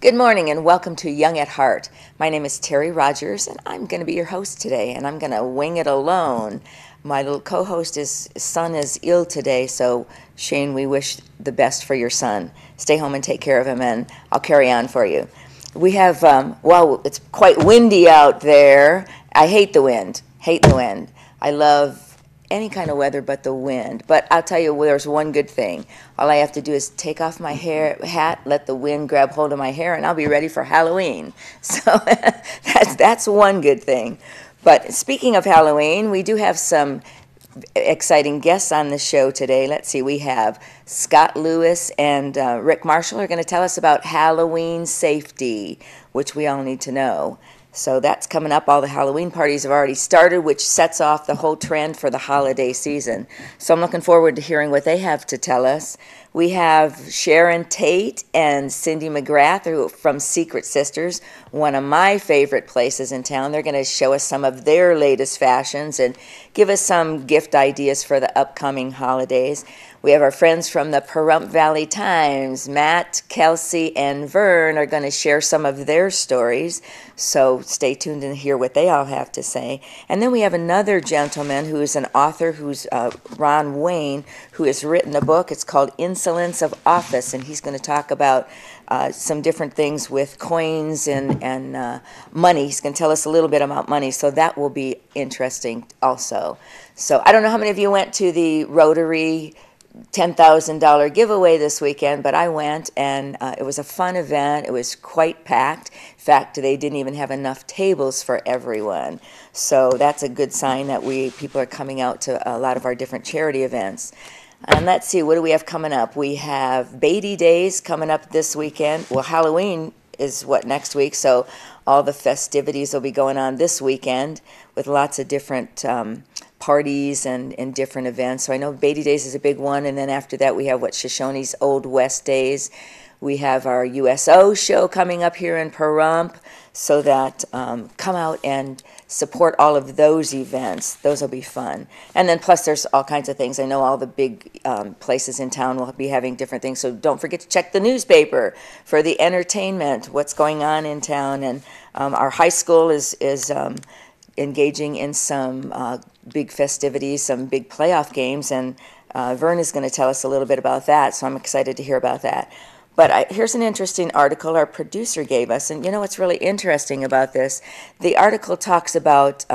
Good morning and welcome to Young at Heart. My name is Terry Rogers and I'm going to be your host today, and I'm going to wing it alone. My little co-host's son is ill today, so Shane, we wish the best for your son. Stay home and take care of him, and I'll carry on for you. We have, well, it's quite windy out there. I hate the wind, I love any kind of weather but the wind. But I'll tell you, there's one good thing. All I have to do is take off my hat, let the wind grab hold of my hair, and I'll be ready for Halloween. So that's one good thing. But speaking of Halloween, we do have some exciting guests on the show today. Let's see, we have Scott Lewis and Rick Marshall are going to tell us about Halloween safety, which we all need to know. So that's coming up. All the Halloween parties have already started, which sets off the whole trend for the holiday season. So I'm looking forward to hearing what they have to tell us. We have Sharon Tate and Cindy McGrath from Secret Sisters, one of my favorite places in town. They're going to show us some of their latest fashions and give us some gift ideas for the upcoming holidays. We have our friends from the Pahrump Valley Times. Matt, Kelsey, and Vern are going to share some of their stories, so stay tuned and hear what they all have to say. And then we have another gentleman who is an author, who's Ron Wayne, who has written a book. It's called Insolence of Office, and he's going to talk about some different things with coins and money. He's going to tell us a little bit about money, so that will be interesting also. So I don't know how many of you went to the Rotary $10,000 giveaway this weekend, but I went, and it was a fun event. It was quite packed. In fact, they didn't even have enough tables for everyone. So that's a good sign that people are coming out to a lot of our different charity events. And let's see, what do we have coming up? We have Beatty Days coming up this weekend. Well, Halloween is next week, so all the festivities will be going on this weekend with lots of different parties and different events. So I know Beatty Days is a big one, and then after that we have Shoshone's Old West Days. We have our USO show coming up here in Pahrump, so that come out and support all of those events. Those will be fun. And then plus there's all kinds of things. I know all the big places in town will be having different things, so don't forget to check the newspaper for the entertainment, what's going on in town. And our high school is engaging in some big festivities, some big playoff games, and Vern is going to tell us a little bit about that, so I'm excited to hear about that. But here's an interesting article our producer gave us, and you know what's really interesting about this? The article talks about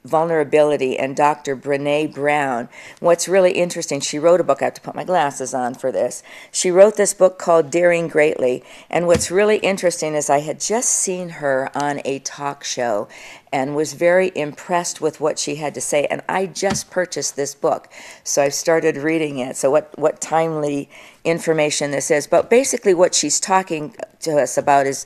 vulnerability and Dr. Brene Brown. What's really interesting, she wrote a book. I have to put my glasses on for this. She wrote this book called Daring Greatly, and what's really interesting is I had just seen her on a talk show and was very impressed with what she had to say, and I just purchased this book, so I've started reading it. So what timely information this is. But basically what she's talking to us about is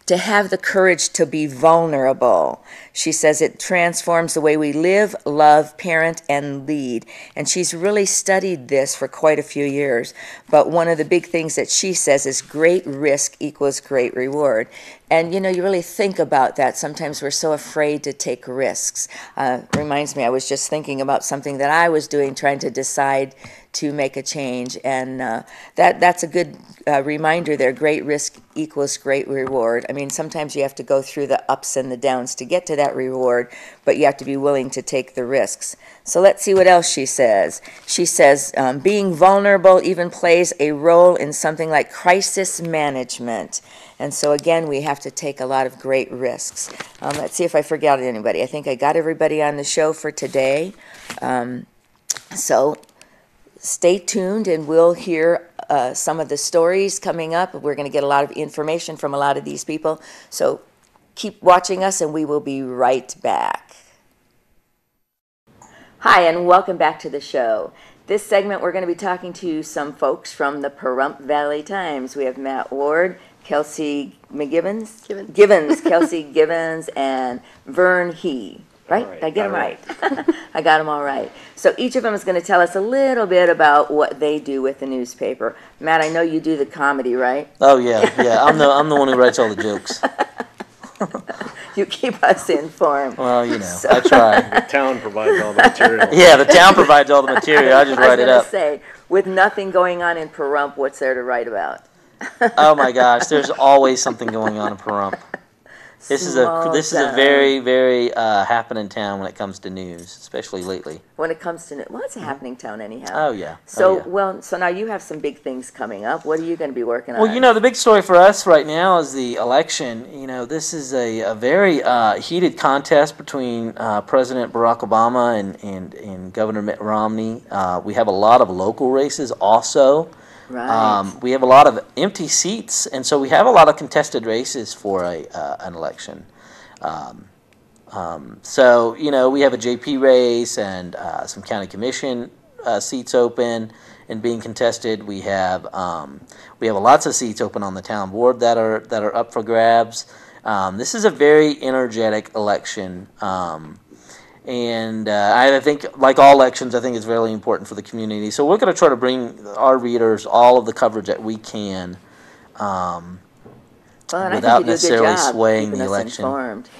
to have the courage to be vulnerable. She says it transforms the way we live, love, parent, and lead. And she's really studied this for quite a few years. But one of the big things that she says is great risk equals great reward. And, you know, you really think about that. Sometimes we're so afraid to take risks. Reminds me, I was just thinking about something that I was doing, trying to decide to make a change. And that's a good reminder there. Great risk equals great reward. I mean, sometimes you have to go through the ups and the downs to get to that reward, but you have to be willing to take the risks. So let's see what else she says. She says, being vulnerable even plays a role in something like crisis management. And so again, we have to take a lot of great risks. Let's see if I forgot anybody. I think I got everybody on the show for today. So stay tuned and we'll hear some of the stories coming up. We're going to get a lot of information from a lot of these people. So keep watching us and we will be right back. Hi, and welcome back to the show. This segment we're going to be talking to some folks from the Pahrump Valley Times. We have Matt Ward, Kelsey McGivens? Givens, Kelsey Givens, and Vern He. Right? Did I get them right? I got them all right. So each of them is going to tell us a little bit about what they do with the newspaper. Matt, I know you do the comedy, right? Oh yeah. I'm the one who writes all the jokes. You keep us informed. Well, you know, I try. The town provides all the material. Yeah, the town provides all the material. I just write it up. I was going to say, with nothing going on in Pahrump, what's there to write about? Oh my gosh, there's always something going on in Pahrump. This is a very, very happening town when it comes to news, especially lately. When it comes to, well, it's a happening town anyhow. Oh yeah. So, oh, yeah. well, so now you have some big things coming up. What are you going to be working on? Well, you know, the big story for us right now is the election. You know, this is a very heated contest between President Barack Obama and Governor Mitt Romney. We have a lot of local races also. Right. We have a lot of empty seats, and so we have a lot of contested races for an election. So, you know, we have a JP race and some county commission seats open and being contested. We have lots of seats open on the town board that are up for grabs. This is a very energetic election. And I think, like all elections, I think it's really important for the community. So we're going to try to bring our readers all of the coverage that we can without necessarily swaying the election.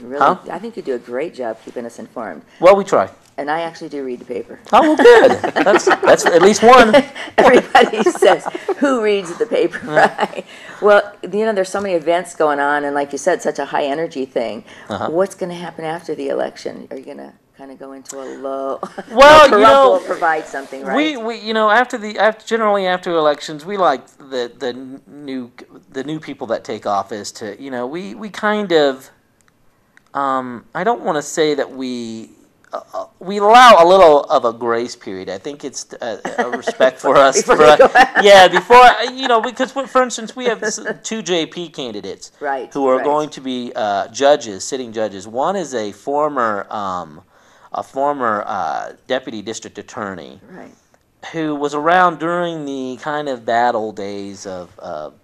Really, Huh? I think you do a great job keeping us informed. Well, we try. And I actually do read the paper. Oh, well, good. That's at least one. Everybody says, who reads the paper, right? Well, you know, there's so many events going on, and like you said, such a high energy thing. What's going to happen after the election? Are you going to kind of go into a low? Well, you Pahrump know, will provide something, right? we you know, generally after elections, we like the new people that take office to, you know, we kind of I don't want to say that we allow a little of a grace period. I think it's a respect for us. Before, you know, because for instance, we have two JP candidates who are going to be sitting judges. One is a former deputy district attorney, who was around during the kind of bad old days of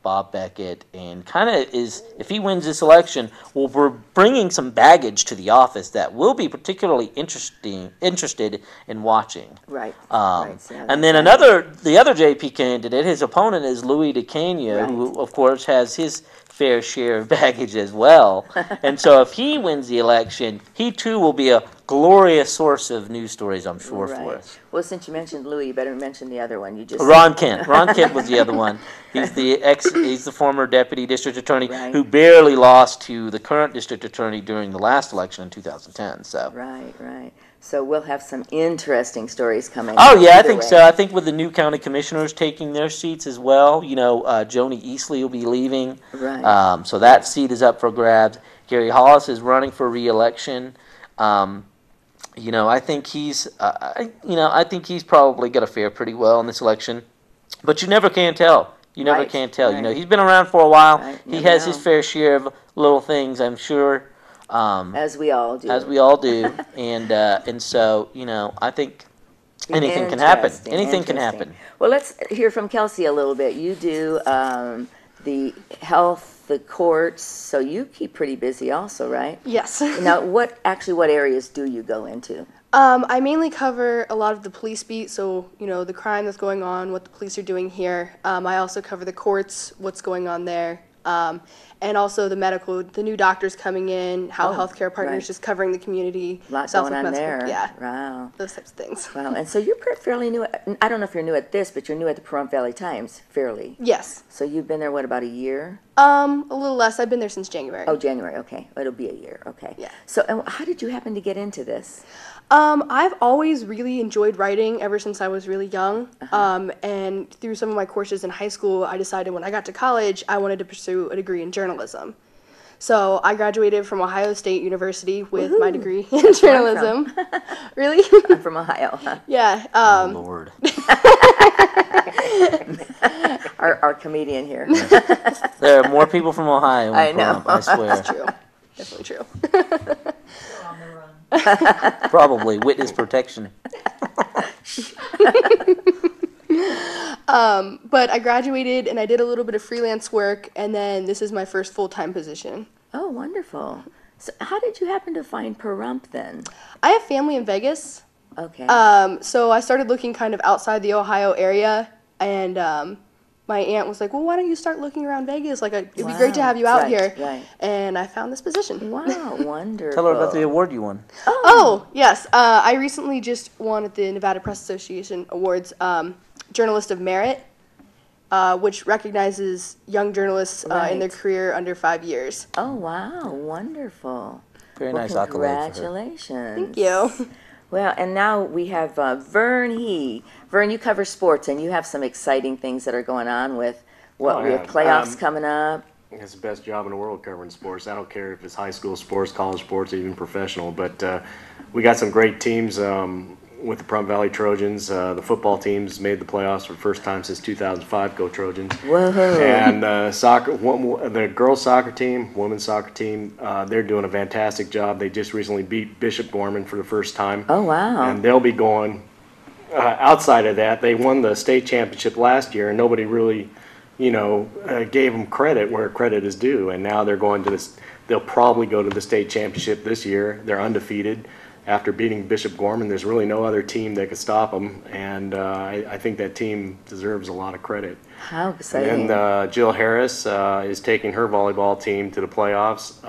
Bob Beckett, and kind of is, if he wins this election, well, we're bringing some baggage to the office that we'll be particularly interested in watching. And then the other JP candidate, his opponent is Louis DeCanio, who of course has his fair share of baggage as well. And so if he wins the election, he too will be a glorious source of news stories, I'm sure, for us. Well, since you mentioned Louis, you better mention the other one. You just Ron Kent. Ron Kent was the other one. He's the former deputy district attorney who barely lost to the current district attorney during the last election in 2010. So Right. So we'll have some interesting stories coming. Oh yeah, I think so. I think with the new county commissioners taking their seats as well, you know, Joni Easley will be leaving. So that seat is up for grabs. Gary Hollis is running for re-election. You know, I think he's probably going to fare pretty well in this election, but you never can tell. You know, he's been around for a while. He has his fair share of little things, I'm sure. As we all do. And so, you know, I think anything can happen. Anything can happen. Well, let's hear from Kelsey a little bit. You do the health, the courts, so you keep pretty busy also, right? Yes. Now, what areas do you go into? I mainly cover a lot of the police beat, so, you know, the crime that's going on, what the police are doing here. I also cover the courts, what's going on there. And also the new doctors coming in, how Healthcare Partners is covering the community. A lot going on there. Yeah. Wow. Those types of things. Wow. And so you're fairly new. I don't know if you're new at this, but you're new at the Pahrump Valley Times, fairly. Yes. So you've been there, what, about a year? A little less. I've been there since January. Oh, January. Okay. It'll be a year. Okay. Yeah. So and how did you happen to get into this? I've always really enjoyed writing ever since I was really young. And through some of my courses in high school, I decided when I got to college, I wanted to pursue a degree in journalism. So I graduated from Ohio State University with my degree in journalism. Really? I'm from Ohio. Huh? Yeah. Oh, Lord. Our comedian here. There are more people from Ohio. I know. I swear. That's true. Definitely true. Probably witness protection. But I graduated and I did a little bit of freelance work, and then this is my first full-time position. Oh, wonderful. So how did you happen to find Pahrump then? I have family in Vegas. Okay. So I started looking kind of outside the Ohio area, and my aunt was like, well, why don't you start looking around Vegas? Like, it'd be great to have you out here. Right. And I found this position. Wow, wonderful. Tell her about the award you won. Oh, yes. I recently just won at the Nevada Press Association Awards, Journalist of Merit. which recognizes young journalists in their Right. career under 5 years. Oh, wow, wonderful. Very Well, nice accolade for her. congratulations. Thank you. Well, and now we have Vern He. Vern, you cover sports, and you have some exciting things that are going on with what Oh, we yeah. have playoffs coming up. It's the best job in the world covering sports. I don't care if it's high school sports, college sports, or even professional. But we got some great teams with the Pahrump Valley Trojans. The football teams made the playoffs for the first time since 2005. Go Trojans! Whoa. And soccer, the girls soccer team, women's soccer team, they're doing a fantastic job. They just recently beat Bishop Gorman for the first time. Oh, wow. And they'll be going. Outside of that, they won the state championship last year, and nobody really, gave them credit where credit is due. And now they're going to this. They'll probably go to the state championship this year. They're undefeated after beating Bishop Gorman. There's really no other team that could stop them, and I think that team deserves a lot of credit. How exciting. And Jill Harris is taking her volleyball team to the playoffs.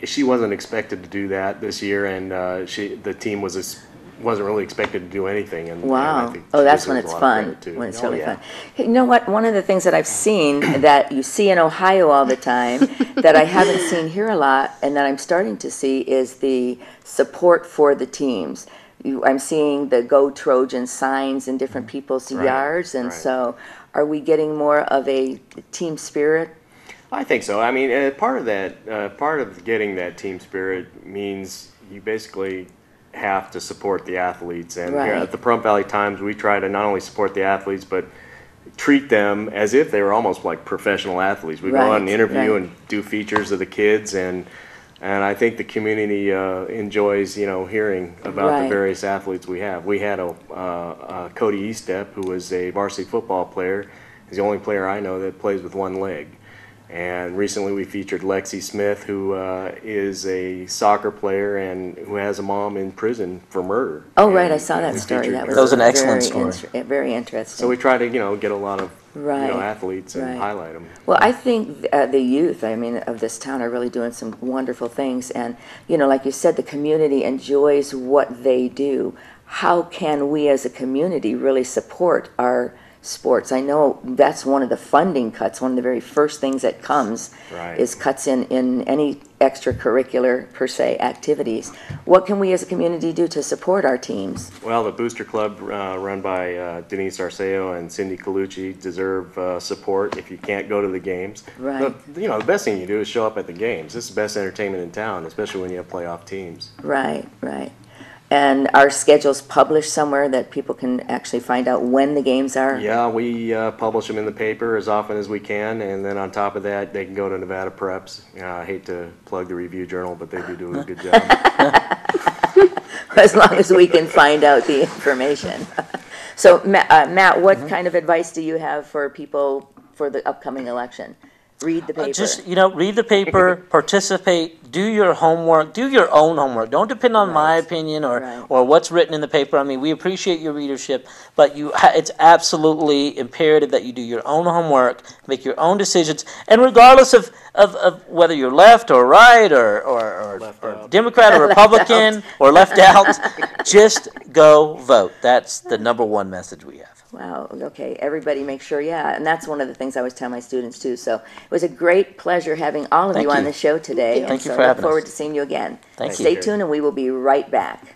She wasn't expected to do that this year, and the team wasn't really expected to do anything. And Wow. I think Oh, she that's when deserves it's a lot of fun, credit, too. when it's Oh, really yeah. fun. Hey, you know what? One of the things that I've seen that you see in Ohio all the time that I haven't seen here a lot and that I'm starting to see is the support for the teams. I'm seeing the Go Trojan signs in different people's Right, yards, and right. so are we getting more of a team spirit? I think so. I mean, part of getting that team spirit means you basically have to support the athletes. And here Right. at the Pahrump Valley Times, we try to not only support the athletes, but treat them as if they were almost like professional athletes. We go out and Right, interview right. and do features of the kids, and I think the community enjoys, hearing about Right. the various athletes we have. We had Cody Eastep, who was a varsity football player. He's the only player I know that plays with one leg. And recently we featured Lexi Smith, who is a soccer player and who has a mom in prison for murder. Oh, right, I And saw that we story. featured That her. was an excellent very story. very interesting. So we try to, get a lot of Right, athletes and right. highlight them. Well, I think the youth, of this town are really doing some wonderful things. And, like you said, the community enjoys what they do. How can we as a community really support our sports? I know that's one of the funding cuts. One of the very first things that comes Right. is cuts in any extracurricular, per se, activities. What can we as a community do to support our teams? Well, the Booster Club, run by Denise Arceo and Cindy Colucci, deserve support if you can't go to the games. Right. The best thing you do is show up at the games. This is the best entertainment in town, especially when you have playoff teams. Right, right. And our schedule's published somewhere that people can actually find out when the games are? Yeah, we publish them in the paper as often as we can, and then on top of that, they can go to Nevada Preps. I hate to plug the Review Journal, but they do a good job. As long as we can find out the information. So, Matt, what kind of advice do you have for people for the upcoming election? Read the paper. Just, read the paper, participate, do your homework, do your own homework. Don't depend on my Right. opinion Right. or what's written in the paper. I mean, we appreciate your readership, but it's absolutely imperative that you do your own homework, make your own decisions, and regardless of whether you're left or right or Democrat or Republican or left out, just go vote. That's the number one message we have. Wow, okay, everybody make sure, and that's one of the things I always tell my students too. So it was a great pleasure having all of Thank you on you. the show today. Thank you so for look having forward us. to seeing you again. Thank you. Stay tuned and we will be right back.